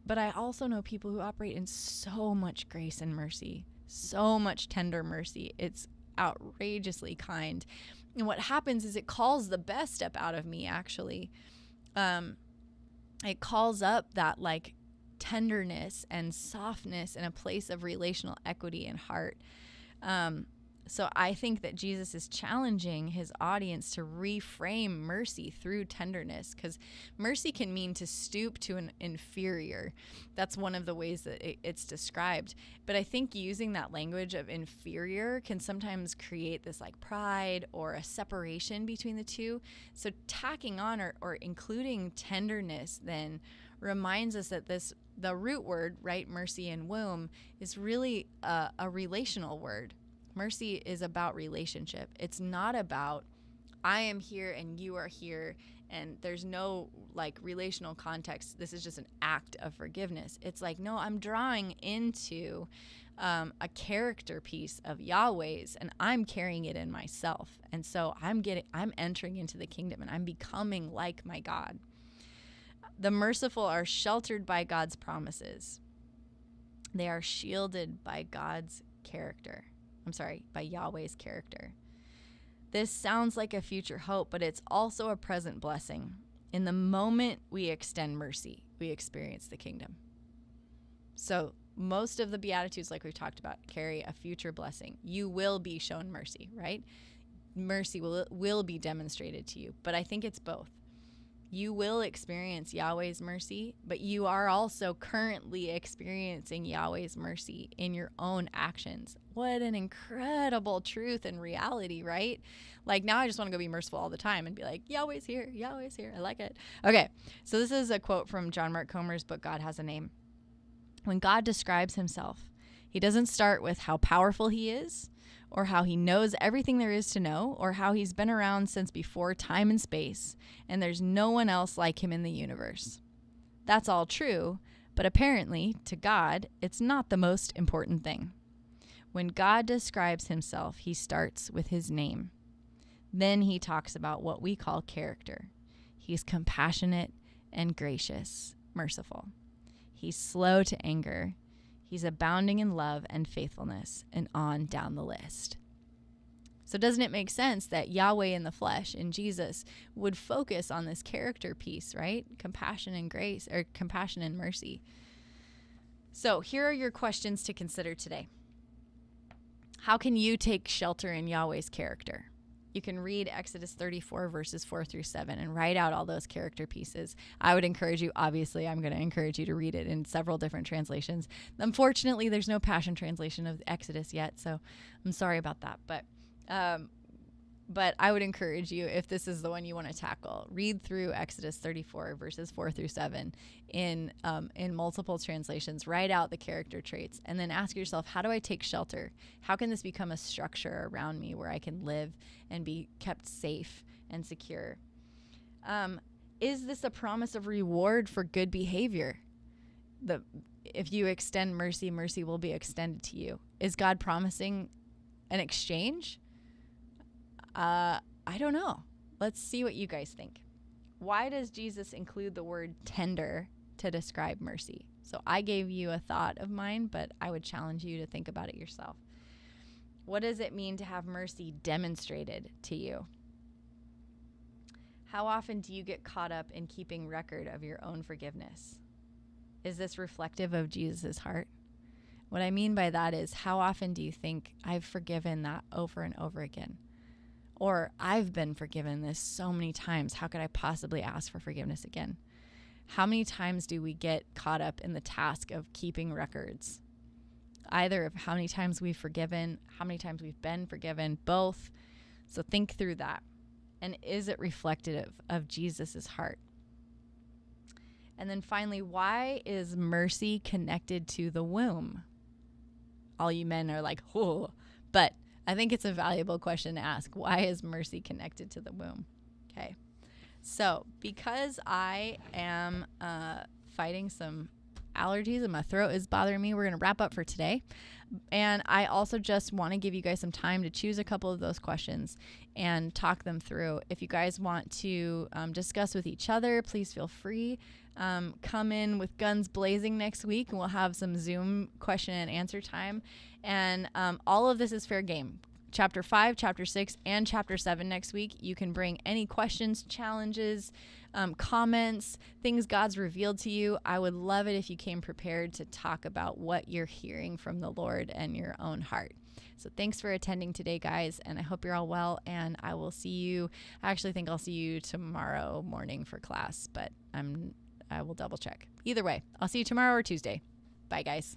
A: But I also know people who operate in so much grace and mercy, so much tender mercy. It's outrageously kind. And what happens is it calls the best up out of me, actually. It calls up that like tenderness and softness in a place of relational equity and heart. So I think that Jesus is challenging his audience to reframe mercy through tenderness, because mercy can mean to stoop to an inferior. That's one of the ways that it's described. But I think using that language of inferior can sometimes create this like pride or a separation between the two. So tacking on or including tenderness then reminds us that the root word, right, mercy and womb, is really a relational word. Mercy is about relationship. It's not about I am here and you are here and there's no like relational context. This is just an act of forgiveness. It's like, no, I'm drawing into a character piece of Yahweh's and I'm carrying it in myself. And so I'm entering into the kingdom and I'm becoming like my God. The merciful are sheltered by God's promises. They are shielded by by Yahweh's character. This sounds like a future hope, but it's also a present blessing. In the moment we extend mercy, we experience the kingdom. So most of the Beatitudes, like we've talked about, carry a future blessing. You will be shown mercy, right? Mercy will be demonstrated to you, but I think it's both. You will experience Yahweh's mercy, but you are also currently experiencing Yahweh's mercy in your own actions. What an incredible truth and reality, right? Like now I just want to go be merciful all the time and be like, Yahweh's here, Yahweh's here. I like it. Okay, so this is a quote from John Mark Comer's book, God Has a Name. When God describes himself, he doesn't start with how powerful he is or how he knows everything there is to know, or how he's been around since before time and space, and there's no one else like him in the universe. That's all true, but apparently, to God, it's not the most important thing. When God describes himself, he starts with his name. Then he talks about what we call character. He's compassionate and gracious, merciful. He's slow to anger. He's abounding in love and faithfulness, and on down the list. So doesn't it make sense that Yahweh in the flesh, in Jesus, would focus on this character piece, right? Compassion and grace, or compassion and mercy. So here are your questions to consider today. How can you take shelter in Yahweh's character? You can read Exodus 34 verses 4 through 7 and write out all those character pieces. I would encourage you, obviously, I'm going to encourage you to read it in several different translations. Unfortunately, there's no Passion Translation of Exodus yet, so I'm sorry about that. But I would encourage you, if this is the one you want to tackle, read through Exodus 34 verses 4 through 7 in multiple translations. Write out the character traits, and then ask yourself, how do I take shelter? How can this become a structure around me where I can live and be kept safe and secure? Is this a promise of reward for good behavior? If you extend mercy, mercy will be extended to you. Is God promising an exchange? I don't know. Let's see what you guys think. Why does Jesus include the word tender to describe mercy? So I gave you a thought of mine, but I would challenge you to think about it yourself. What does it mean to have mercy demonstrated to you? How often do you get caught up in keeping record of your own forgiveness? Is this reflective of Jesus' heart? What I mean by that is, how often do you think, I've forgiven that over and over again? Or I've been forgiven this so many times. How could I possibly ask for forgiveness again? How many times do we get caught up in the task of keeping records? Either of how many times we've forgiven, how many times we've been forgiven, both. So think through that. And is it reflective of Jesus' heart? And then finally, why is mercy connected to the womb? All you men are like, oh, but I think it's a valuable question to ask. Why is mercy connected to the womb? Okay. So because I am fighting some allergies and my throat is bothering me, we're going to wrap up for today. And I also just want to give you guys some time to choose a couple of those questions and talk them through. If you guys want to discuss with each other, please feel free. Come in with guns blazing next week, and we'll have some Zoom question and answer time. And all of this is fair game. Chapter 5, Chapter 6, and Chapter 7 next week. You can bring any questions, challenges, comments, things God's revealed to you. I would love it if you came prepared to talk about what you're hearing from the Lord and your own heart. So thanks for attending today, guys, and I hope you're all well, and I will see you. I actually think I'll see you tomorrow morning for class, but I will double check. Either way, I'll see you tomorrow or Tuesday. Bye, guys.